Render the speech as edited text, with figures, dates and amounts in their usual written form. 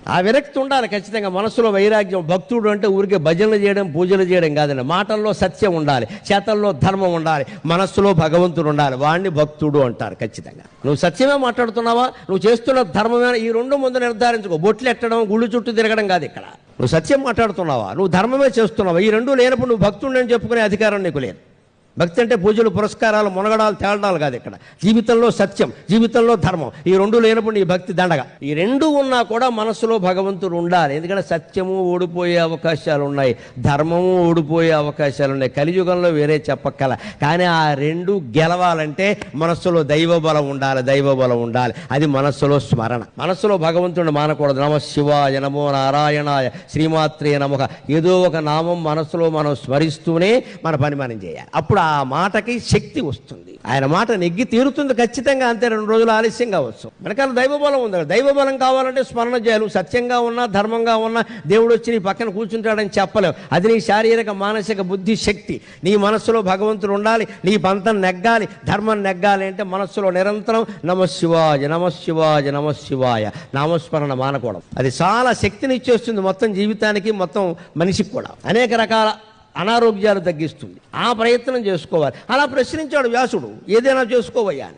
ఆ విరక్తి ఉండాలి ఖచ్చితంగా. మనసులో వైరాగ్యం. భక్తుడు అంటే ఊరికే భజనలు చేయడం, పూజలు చేయడం కాదండి. మాటల్లో సత్యం ఉండాలి, చేతల్లో ధర్మం ఉండాలి, మనస్సులో భగవంతుడు ఉండాలి. వాడిని భక్తుడు అంటారు ఖచ్చితంగా. నువ్వు సత్యమే మాట్లాడుతున్నావా, నువ్వు చేస్తున్న ధర్మమే, ఈ రెండు ముందు నిర్ధారించుకో. బొట్లు ఎట్టడం, గుళ్ళు చుట్టూ తిరగడం కాదు ఇక్కడ. నువ్వు సత్యం మాట్లాడుతున్నావా, నువ్వు ధర్మమే చేస్తున్నావా, ఈ రెండు లేనప్పుడు నువ్వు భక్తుడు అని చెప్పుకునే అధికారం నీకు లేదు. భక్తి అంటే పూజలు, పురస్కారాలు, మునగడాలు, తేలడాలు కాదు ఇక్కడ. జీవితంలో సత్యం, జీవితంలో ధర్మం, ఈ రెండు లేనప్పుడు నీ భక్తి దండగా. ఈ రెండు ఉన్నా కూడా మనసులో భగవంతుడు ఉండాలి. ఎందుకంటే సత్యము ఓడిపోయే అవకాశాలు ఉన్నాయి, ధర్మము ఓడిపోయే అవకాశాలు ఉన్నాయి. కలియుగంలో వేరే చెప్పక్కల. కానీ ఆ రెండు గెలవాలంటే మనస్సులో దైవబలం ఉండాలి, దైవబలం ఉండాలి. అది మనస్సులో స్మరణ. మనస్సులో భగవంతుడు మానకూడదు. నమ శివాయ, నమో నారాయణాయ, శ్రీమాత్రే నమః. ఏదో ఒక నామం మనస్సులో మనం స్మరిస్తూనే మన పని మనం చేయాలి. అప్పుడు ఆ మాటకి శక్తి వస్తుంది. ఆయన మాట నెగ్గి తీరుతుంది ఖచ్చితంగా. అంతే, 2 రోజులు ఆలస్యం కావచ్చు. వెనకాల దైవబలం ఉంది. దైవబలం కావాలంటే స్మరణ చేయాలి. సత్యంగా ఉన్నా, ధర్మంగా ఉన్నా దేవుడు వచ్చి నీ పక్కన కూర్చుంటాడని చెప్పలేవు. అది నీ శారీరక, మానసిక, బుద్ధి శక్తి. నీ మనస్సులో భగవంతుడు ఉండాలి, నీ పంతం నెగ్గాలి, ధర్మం నెగ్గాలి అంటే మనస్సులో నిరంతరం నమశివాయ, నమశివాయ, నమశివాయ నామస్మరణ మానకూడదు. అది చాలా శక్తిని ఇచ్చేస్తుంది మొత్తం జీవితానికి, మొత్తం మనిషికి కూడా. అనేక రకాల అనారోగ్యాలు తగ్గిస్తుంది. ఆ ప్రయత్నం చేసుకోవాలి. అలా ప్రశ్నించాడు వ్యాసుడు, ఏదైనా చేసుకోవయ్యా అని.